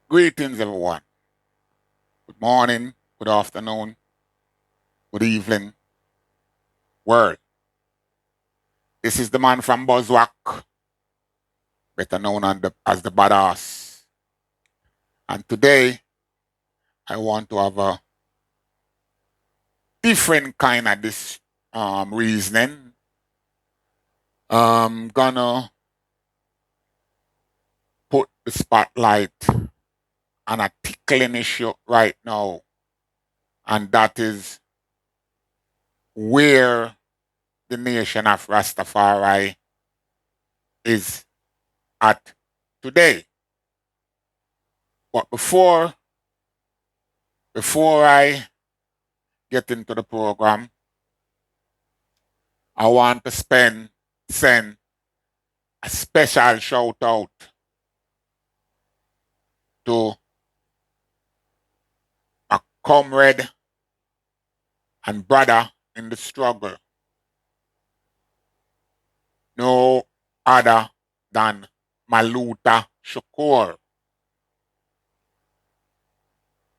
Greetings, everyone. Good morning, good afternoon, good evening, world. This is the man from Buzzwhack, better known as the Badass. And today, I want to have a different kind of this reasoning. Gonna put the spotlight on a tickling issue right now, and that is where the nation of Rastafari is at today. But before I get into the program, I want to send a special shout out to a comrade and brother in the struggle, no other than Maluta Shakur.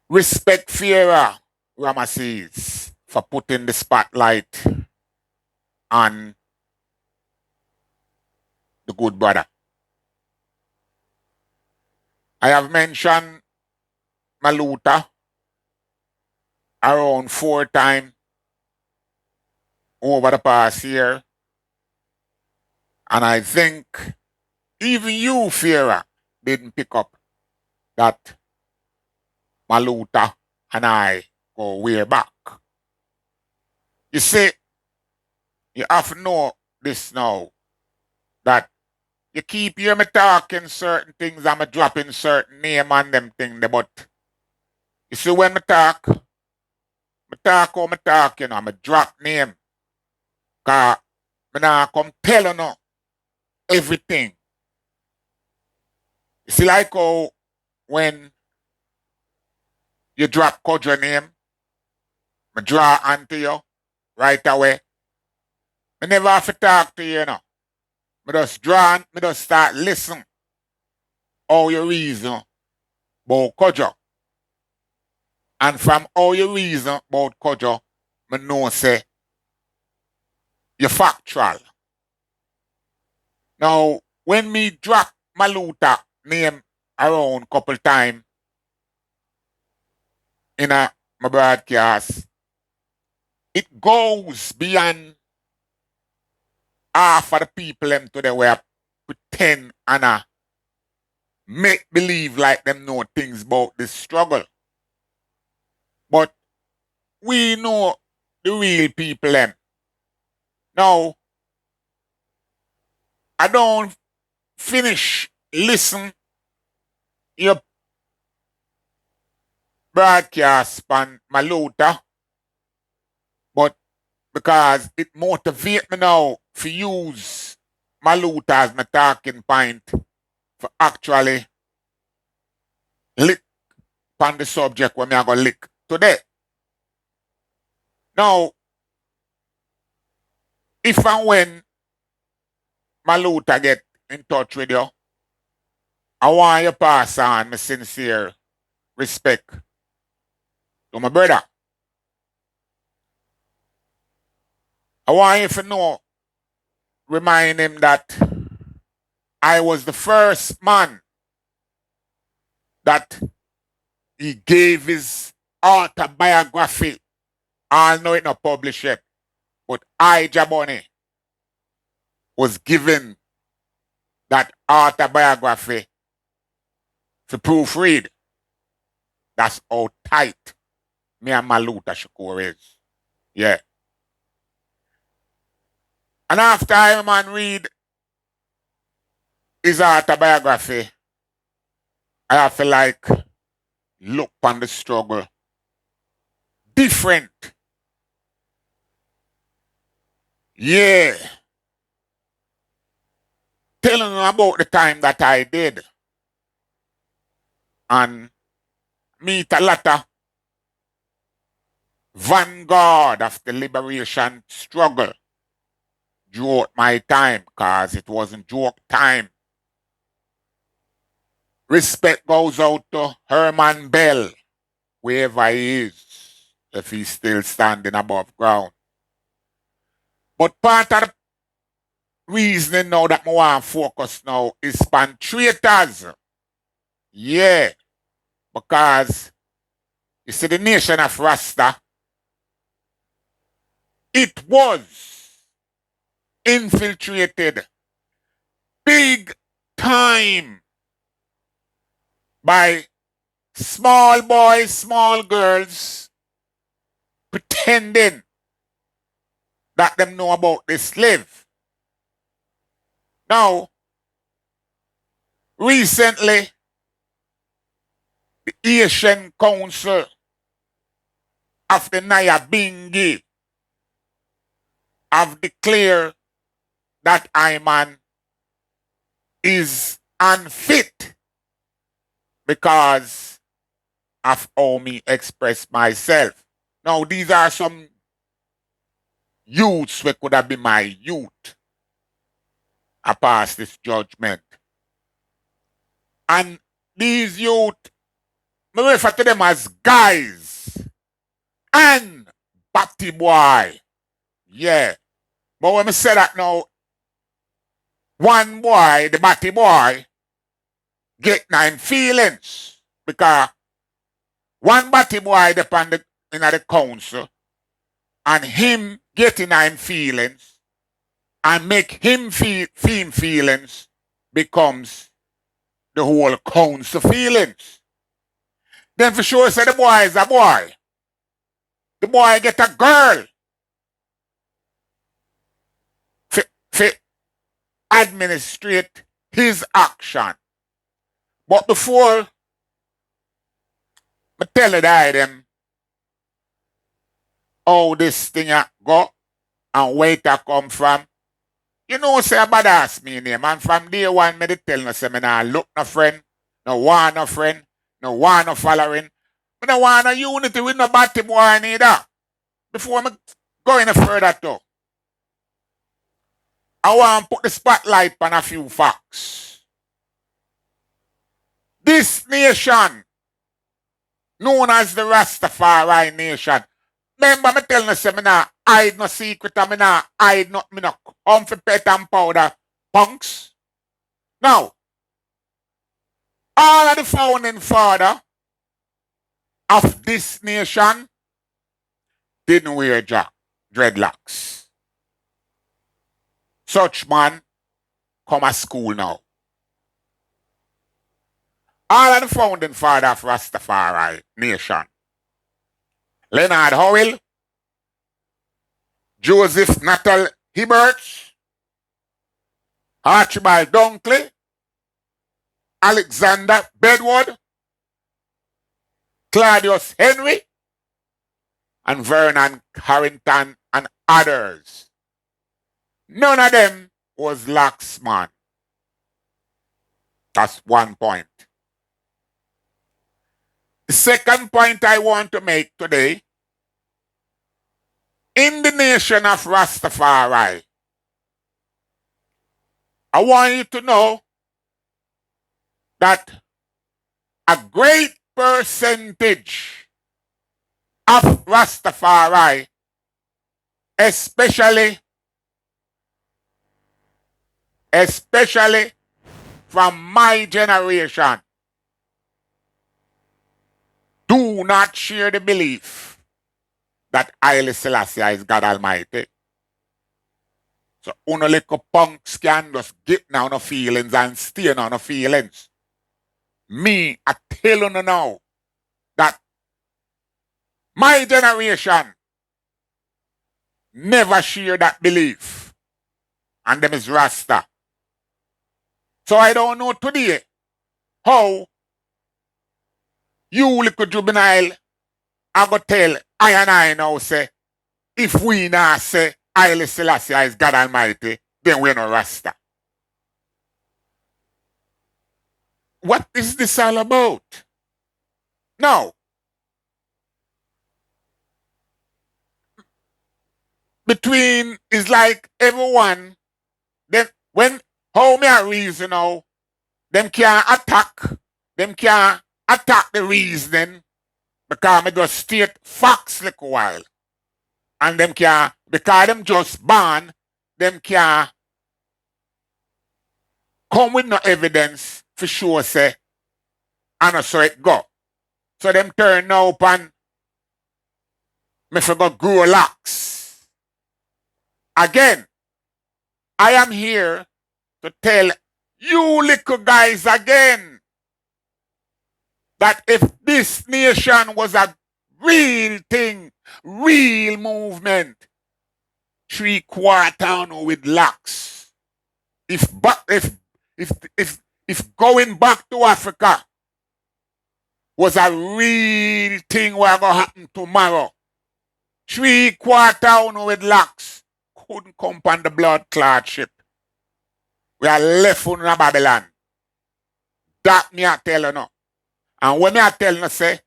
Respect Fiera Ramesses for putting the spotlight on the good brother. I have mentioned Maluta around 4 times over the past year, and I think even you, Fiera, didn't pick up that Maluta and I go way back. You see, you have to know this now, that you keep hearing me talking certain things and me dropping certain name on them things, but you see when me talk how me talk, me drop name. Cause me nah come tell you no everything. You see like how when you drop Kodra name, me draw onto you right away. Me never have to talk to you, Me just draw, me just start listen how you reason about Kodra. And from how you reason about Kodra, me know say you're factual. Now, when me drop Maluta name around couple time in my broadcast, it goes beyond half of the people them today where pretend and make believe like them know things about this struggle. But we know the real people them. Now, I don't finish listen your broadcast on Maluta, but because it motivate me now to use Maluta as my talking point for actually lick on the subject when me I go lick today. Now, if and when Maluta get in touch with you, I want you pass on my sincere respect to my brother. I want you to know, remind him that I was the first man that he gave his autobiography. I know it not published yet, but I, Jaboni, was given that autobiography to proofread. That's how tight me and Maluta Shakur is. Yeah. And after I man read his autobiography, I have to like look on the struggle different. Yeah. Telling him about the time that I did. And meet a lot of vanguard of the liberation struggle throughout my time, cause it wasn't joke time. Respect goes out to Herman Bell, wherever he is, if he's still standing above ground. But part of the reasoning now that I want to focus now is on traitors. Yeah, because you see the nation of Rasta, it was infiltrated big time by small boys, small girls pretending that them know about the slave. Now, recently, the Asian Council of the Nyabingi have declared that Iman is unfit because of how me express myself. Now, these are some youths who could have been my youth. I pass this judgment. And these youth, I refer to them as guys and batty boy. Yeah. But when I say that now, one boy, the batty boy, get nine feelings. Because one batty boy depend in the council and him getting nine feelings and make him feel feelings becomes the whole council feelings. Then for sure say the boy is a boy. The boy get a girl. For administrate his action. But before I tell you that them how this thing a go and where it a come from, you know say a badass me name. And from day one me dey tell no say me nah look no friend, no want no friend, no want no following. Me no want no unity with no batty boy neither. Before me go any further too, I want to put the spotlight on a few facts. This nation, known as the Rastafari nation, remember me telling you, say me nah hide no secret and me nah hide no, me no come for pet and powder punks. Now, all of the founding father of this nation didn't wear dreadlocks. Such man come to school now. All of the founding father of Rastafari nation. Leonard Howell, Joseph Natal Hibbert, Archibald Dunkley, Alexander Bedward, Claudius Henry, and Vernon Harrington and others. None of them was laxman. That's one point. The second point I want to make today, in the nation of Rastafari, I want you to know that a great percentage of Rastafari, especially from my generation, do not share the belief that Haile Selassie is God Almighty. So only little punks can just get down no feelings and stay on no feelings. Me, I tell you now that my generation never share that belief. And them is Rasta. So I don't know today how you little juvenile I go tell I and I now say, if we now say Haile Selassie is God Almighty, then we're not Rasta. What is this all about? Now, between is like everyone, then when how me a reason now, them can attack them can't attack the reasoning because me just state facts like a while. And them can't, because them just born, them can't come with no evidence for sure say, and so it go. So them turn now upon me forgot grow locks. Again, I am here to tell you little guys again that if this nation was a real thing, real movement, 3/4 with locks. If going back to Africa was a real thing what gonna happen tomorrow, 3/4 with locks couldn't come on the blood clot ship. We are left on Babylon. That me I tell you now. And when I tell you say,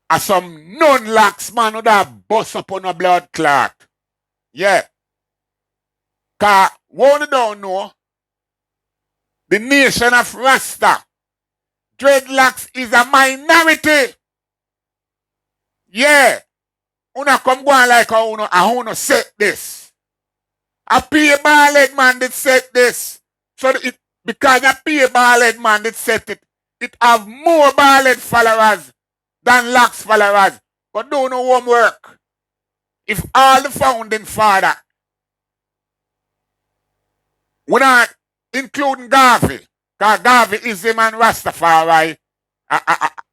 as some non-lax man would have bust up on a blood clot. Yeah. Cause one you don't know, the nation of Rasta, dreadlocks is a minority. Yeah. Una come go on like I wanna set this. A pay ballad man that set this. So it because a pay ballad man that set it, it have more ballad followers than lax followers. But do no homework. If all the founding father, we're not including Garvey, because Garvey is him and Rastafari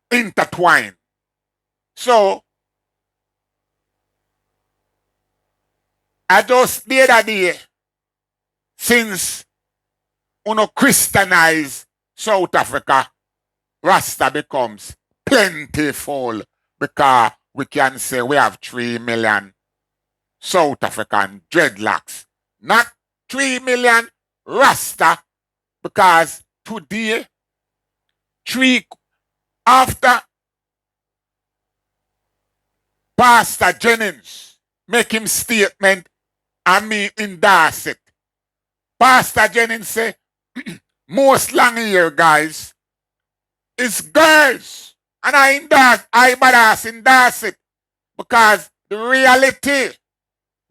intertwined. So I just the other day, since Christianize South Africa, Rasta becomes plentiful because we can say we have 3 million South African dreadlocks. Not 3 million Rasta, because today, after Pastor Jennings make him statement and me endorse it. Pastor Jennings say, most long here, guys, is girls. And I endorse it. Because the reality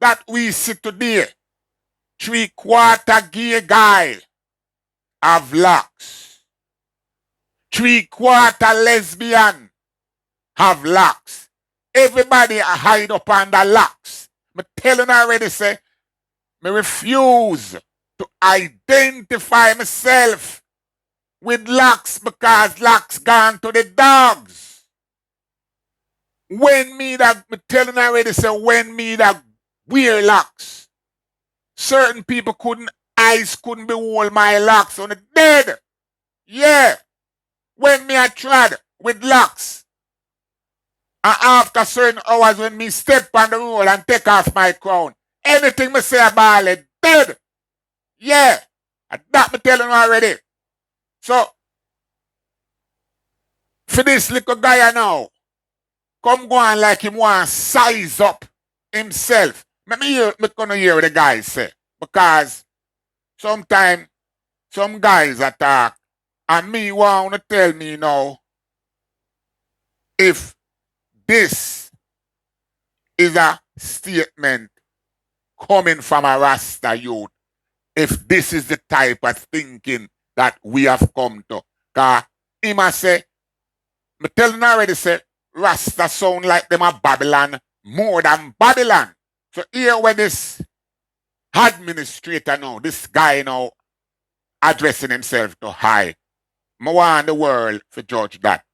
that we see today, 3/4 gay guy have locks. 3/4 lesbian have locks. Everybody hide up under locks. Me telling already say, me refuse to identify myself with locks because locks gone to the dogs. When me that, me telling already say, when me that wear locks, certain people eyes couldn't behold my locks on the dead. Yeah. When me I tried with locks, and after certain hours when me step on the road and take off my crown, anything me say about it, dead. Yeah. And that me telling you already. So, for this little guy now, come go on like him want to size up himself. Me gonna hear what the guys say. Because sometimes some guys attack and me want to tell me now if this is a statement coming from a Rasta youth, if this is the type of thinking that we have come to. Because he must say, me tell him already say, Rasta sound like them a Babylon more than Babylon. So here when this administrator now, this guy now addressing himself to high, I want the world to judge that.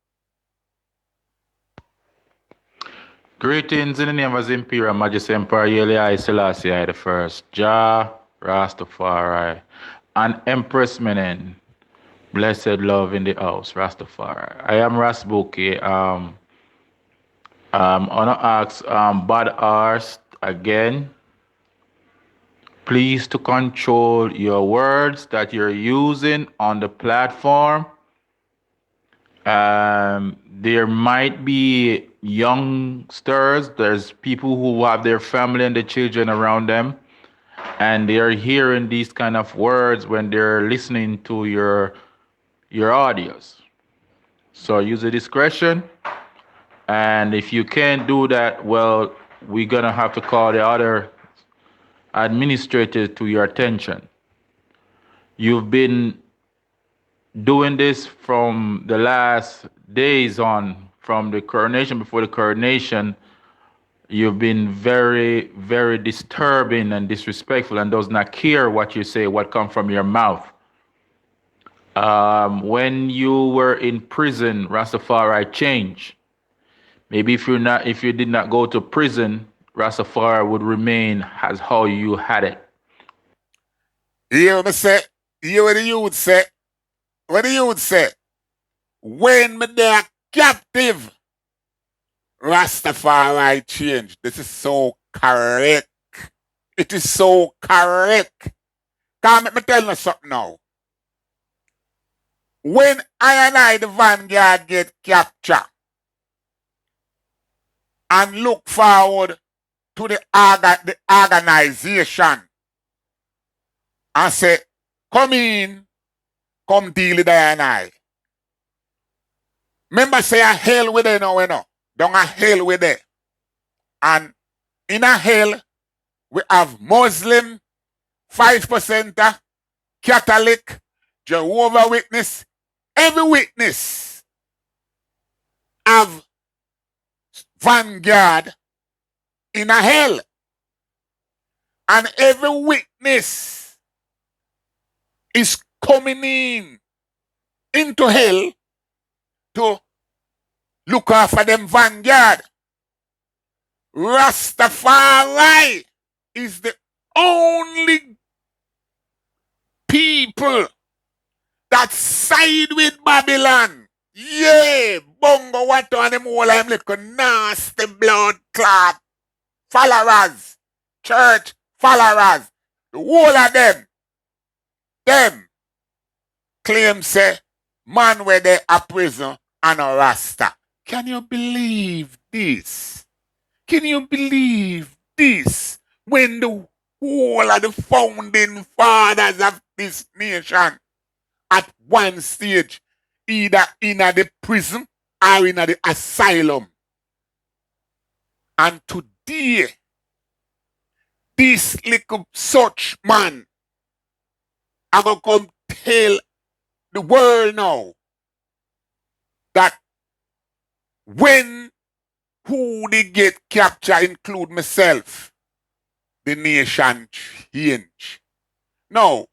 Greetings in the name of His Imperial Majesty Emperor Haile I Selassie I the First, Jah Rastafari, and Empress Menen. Blessed love in the house, Rastafari. I am Rasbuki. I wanna ask Bad Arst again. Please to control your words that you're using on the platform. There might be youngsters, there's people who have their family and the children around them, and they're hearing these kind of words when they're listening to your audios. So use the discretion. And if you can't do that, well, we're gonna have to call the other administrator to your attention. You've been doing this from the last days on, from the coronation, before the coronation. You've been very, very disturbing and disrespectful and does not care what you say, what comes from your mouth. When you were in prison, Rastafari changed. Maybe if you did not go to prison, Rastafari would remain as how you had it. You hear me say? You hear what the youth say? What the youth say? When me there captive, Rastafari change. This is so correct. It is so correct. Come let me tell you something now. When I and I, the Vanguard, get captured and look forward to the organization and say, come in, come deal with I and I. Remember say a hell with it now, you know. Don't a hell with it. And in a hell, we have Muslim, 5%, Catholic, Jehovah Witness. Every witness have Vanguard in a hell. And every witness is coming into hell to look after them Vanguard. Rastafari is the only people that side with Babylon. Yeah, bongo what on them all them little nasty blood clot followers, church followers. The whole of them claim say man where they are prison and a Rasta. Can you believe this? Can you believe this? When the whole of the founding fathers of this nation at one stage either in the prison or in the asylum. And today, this little such man I gonna come tell the world now that when who they get captured, include myself, the nation change. Now,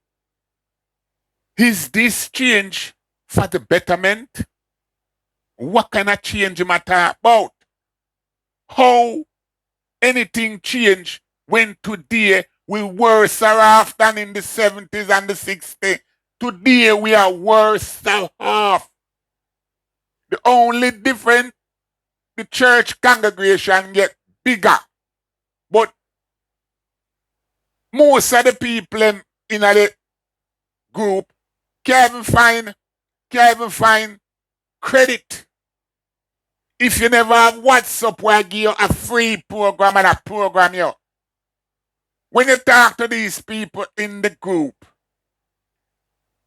is this change for the betterment? What kind of change am I talking about? How anything change when today we worse off than in the 70s and the 60s? Today we are worse off. The only difference, the church congregation get bigger. But most of the people in the group can't even find credit. If you never have WhatsApp where I give you a free program and a program you. When you talk to these people in the group,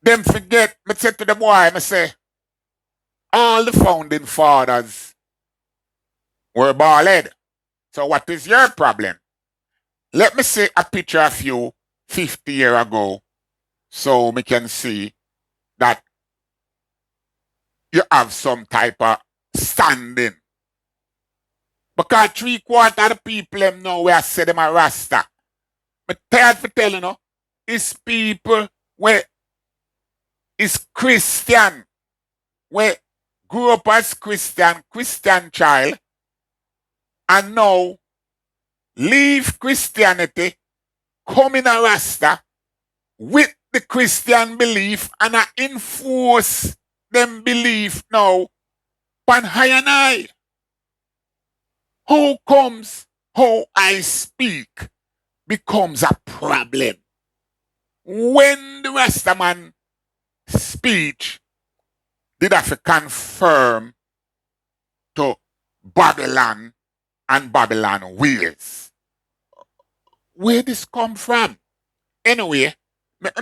them forget, me say to the boy, me say, all the founding fathers were bald. So what is your problem? Let me see a picture of you 50 years ago so we can see that you have some type of standing. Because 3/4 of the people them know where I say them a Rasta. But tired for telling you, it's people where is Christian, where grew up as Christian child, and now leave Christianity, come in a Rasta with the Christian belief and I enforce them belief now pan high and high. How comes how I speak becomes a problem? When the Rastaman speech did have to confirm to Babylon and Babylon ways. Where this come from? Anyway,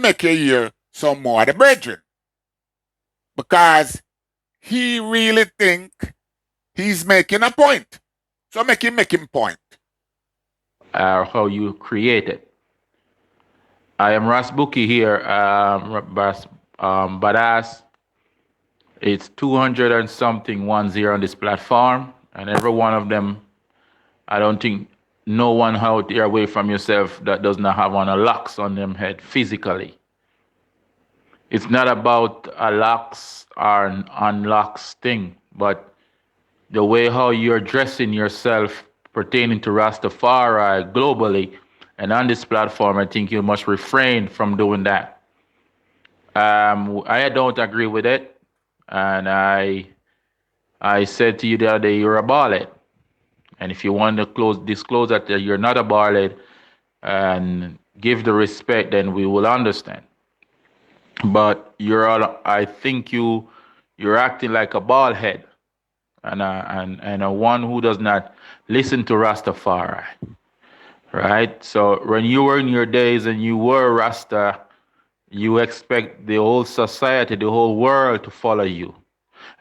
make you hear some more of the brethren. Because he really think he's making a point. So make him point. How you create it. I am Rasbuki here, Badass. It's 200 and something 10 on this platform, and every one of them, I don't think no one out there away from yourself that does not have one a locks on them head physically. It's not about a locks or an unlocks thing, but the way how you're dressing yourself pertaining to Rastafari globally and on this platform, I think you must refrain from doing that. I don't agree with it, and I said to you the other day you're a ballad, and if you want to disclose that you're not a ballad and give the respect, then we will understand. But I think you're acting like a bald head and a one who does not listen to Rastafari, right? So when you were in your days and you were Rasta, you expect the whole society, the whole world to follow you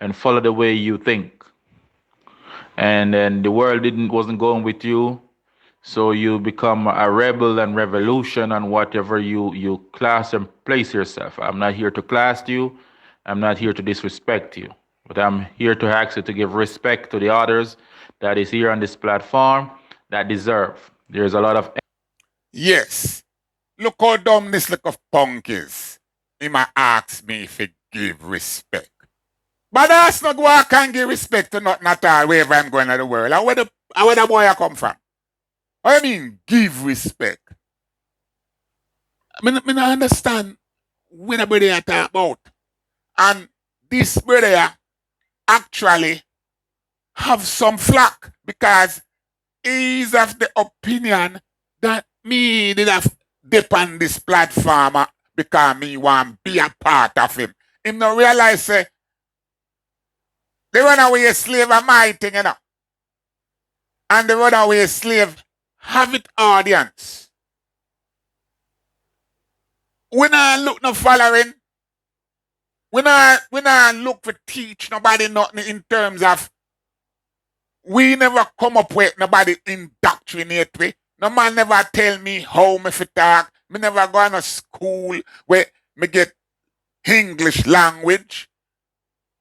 and follow the way you think. And then the world wasn't going with you, so you become a rebel and revolution and whatever you class and place yourself. I'm not here to class you. I'm not here to disrespect you. But I'm here to ask you to give respect to the others that is here on this platform that deserve. There's a lot of Yes. Look how dumb this little punk is. He might ask me if he give respect. But that's not why I can give respect to nothing at all wherever I'm going in the world. And where the boy I come from? What do you mean give respect? I mean, I understand what the brother talk about. And this brother actually have some flack because he's of the opinion that me did have dip on this platform because me want be a part of him. Him no realize say the runaway slave are my thing, you know. And the runaway slave have it audience. We not look no following. We not look for teach nobody nothing in terms of we never come up with nobody indoctrinate me. No man never tell me how me fit talk. Me never go to school where me get English language.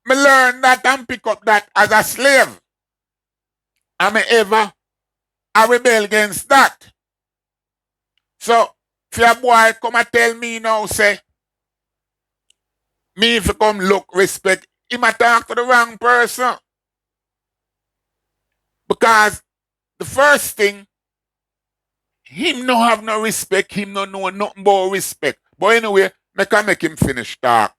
Me learn that and pick up that as a slave. And me ever I rebel against that. So if your boy come and tell me now, say, me if you come look respect, he might talk to the wrong person. Because the first thing, him no have no respect, him no know nothing about respect. But anyway, I can make him finish talk.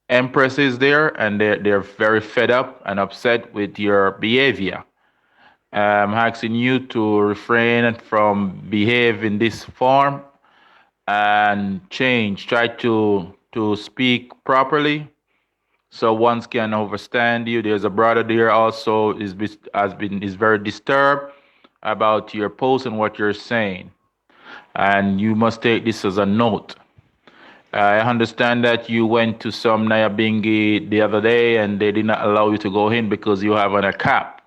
Empress is there, and they're very fed up and upset with your behavior. I'm asking you to refrain from behave in this form and change. Try to speak properly so one can understand you. There's a brother there also is very disturbed about your post and what you're saying, and you must take this as a note. I understand that you went to some Nyabingi the other day and they did not allow you to go in because you have on a cap.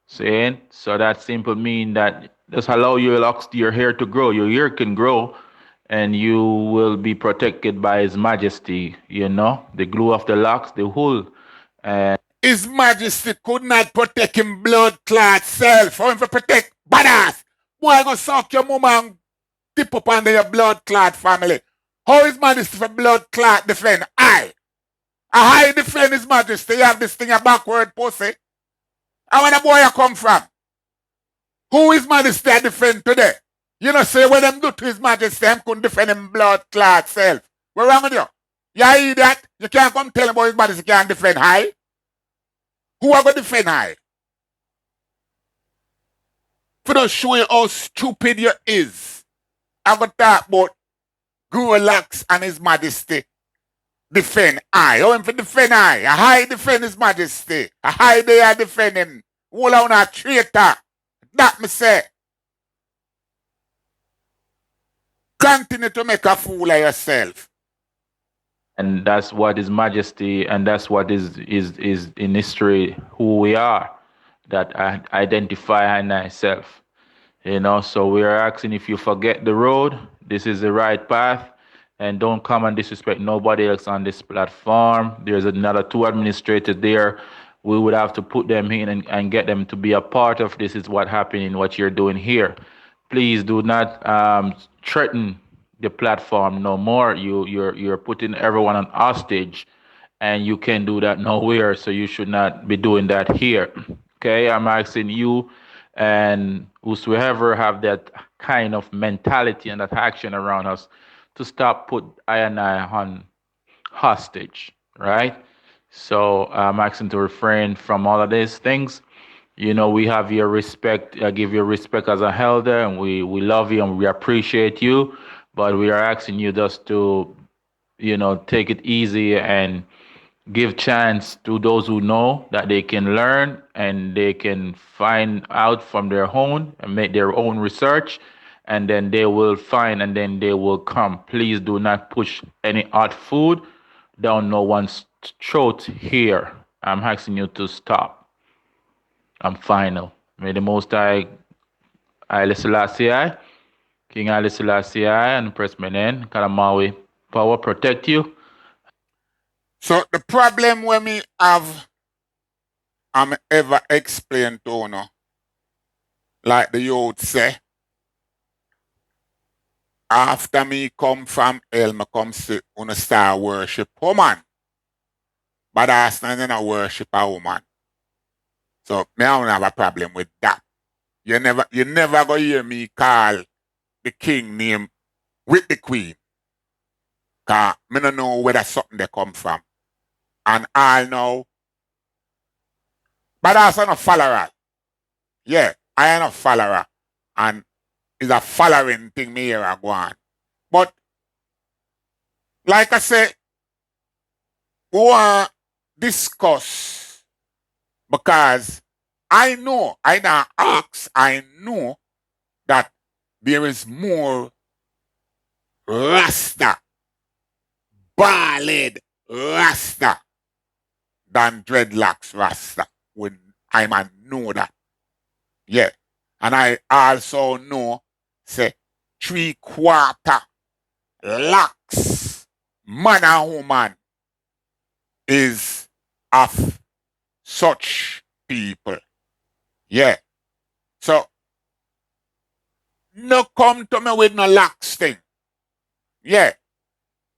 See? So that simply mean that just allow your hair to grow. Your hair can grow and you will be protected by His Majesty, you know, the glue of the locks, the wool. And His Majesty could not protect him blood clot self. How him to protect badass? Boy gonna suck your mama and tip up under your blood clot family. How His Majesty for blood clot defend? I defend His Majesty. You have this thing a backward pussy. And where the boy you come from? Who His Majesty I defend today? You know say what them do to His Majesty, them couldn't defend him blood clot self. What wrong with you? You idiot? You can't come tell him about His Majesty can't defend high. Who are going to defend high? For not show you how stupid you is. I'm going to talk about Gulax and His Majesty defend I. How him for defend I? I defend His Majesty. I they are defending. All on a traitor. That me say. Continue to make a fool of yourself. and that's what His Majesty, and that's what is in history who we are. That I identify in myself. So we are asking if you forget the road, this is the right path, and don't come and disrespect nobody else on this platform. There's another two administrators there. We would have to put them in and get them to be a part of this. Is what happening, what you're doing here. Please do not threaten the platform no more. You're putting everyone on hostage, and you can't do that nowhere. So you should not be doing that here. Okay, I'm asking you and whosoever have that kind of mentality and that action around us to stop put I and I on hostage, right? So I'm asking to refrain from all of these things. We have your respect. I give you respect as a elder, and we love you and we appreciate you. But we are asking you just to, take it easy and give chance to those who know that they can learn and they can find out from their own and make their own research, and then they will find and then they will come. Please do not push any hot food down no one's throat here. I'm asking you to stop. I'm final. May the Most High Haile Selassie I, King Haile Selassie I, and Pressman N, Kalamawi power protect you. So the problem when me have, I'm ever explain to you, like the youth say, after me come from hell, me come see on start worship woman. But that's not gonna worship a woman. So me I don't have a problem with that. You never go hear me call the king name with the queen. Cause me don't know where that something they come from. And I know. But that's not a follower. Yeah, I am a follower. And it's a following thing me here I go on. But like I said, we want discuss because I know, I don't ask, I know that there is more Rasta, bald Rasta than dreadlocks Rasta. When I man know that. Yeah. And I also know, say, 3/4 locks, man and woman, is of such people. Yeah. So, no come to me with no locks thing. Yeah.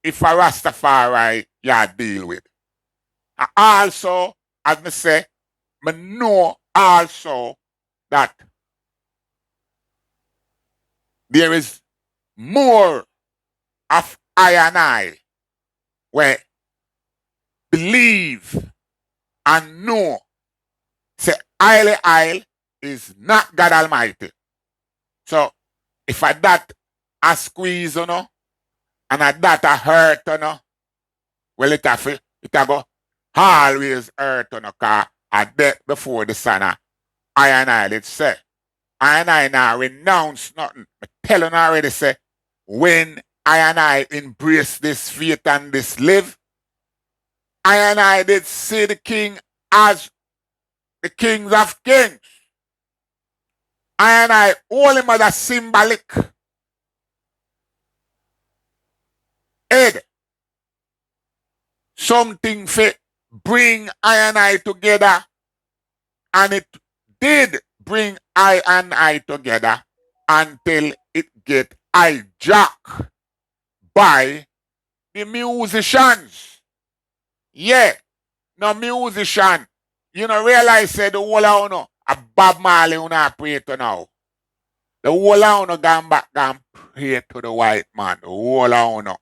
If a Rastafari, you deal with. And also, as me say, me know also that there is more of I and I where believe and know say Isle is not God Almighty. So if I that a squeeze, and a that a hurt, well it a go always hurt, cause a death before the sun. I and I did say. I and I now renounce nothing. I tell you already say, when I and I embrace this faith and this live, I and I did see the king as the kings of kings. I and I hold him as a symbolic head. Something for bring I and I together. And it did bring I and I together until it get hijacked by the musicians. Yeah, no musician. You know, realize say the whole of a Bob Marley pray to now. The whole of gone pray to the white man. The whole of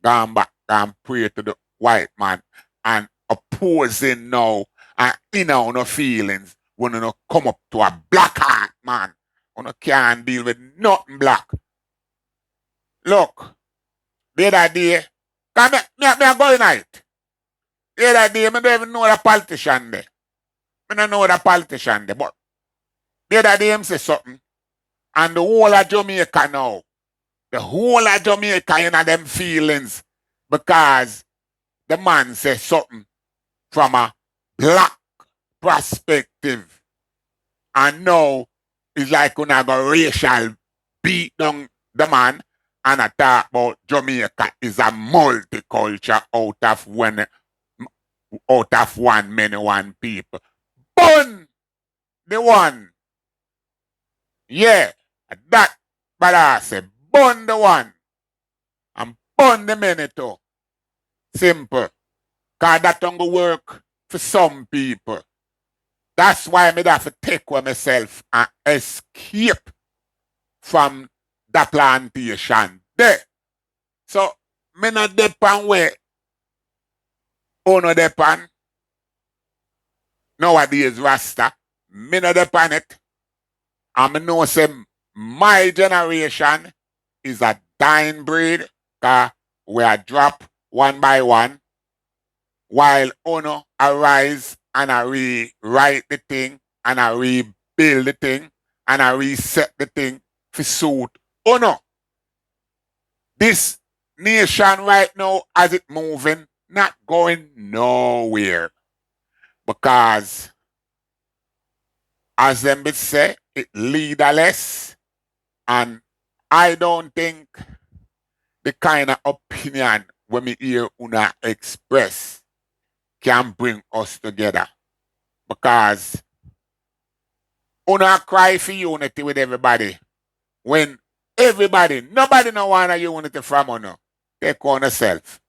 gone back and pray to the white man and opposing now and inner feelings when you come up to a black heart man. You can't deal with nothing black. Look, the other day, come me a go night. The other day, I don't even know the politician there. I don't know the politician there, but the other day, him say something, and the whole of Jamaica now, the whole of Jamaica in them feelings because the man says something from a black perspective. And now it's like when I go racial beat down the man and I talk about Jamaica is a multiculture out of one many one people. Burn the one. Yeah. That but I say burn the one and burn the many too. Simple. Cause that don't go work for some people. That's why I have to take with myself and escape from the plantation there. So me not depend where uno depend. Nowadays Rasta. Me not depend it. And me know say my generation is a dying breed. Cause we are drop one by one. While uno arise and I rewrite the thing and I rebuild the thing and I reset the thing for suit uno. This nation right now, as it moving, not going nowhere. Because, as them would say, it leaderless. And I don't think the kind of opinion when me hear una express can bring us together. Because una cry for unity with everybody. When everybody, nobody no want a unity from uno. Take on yourself.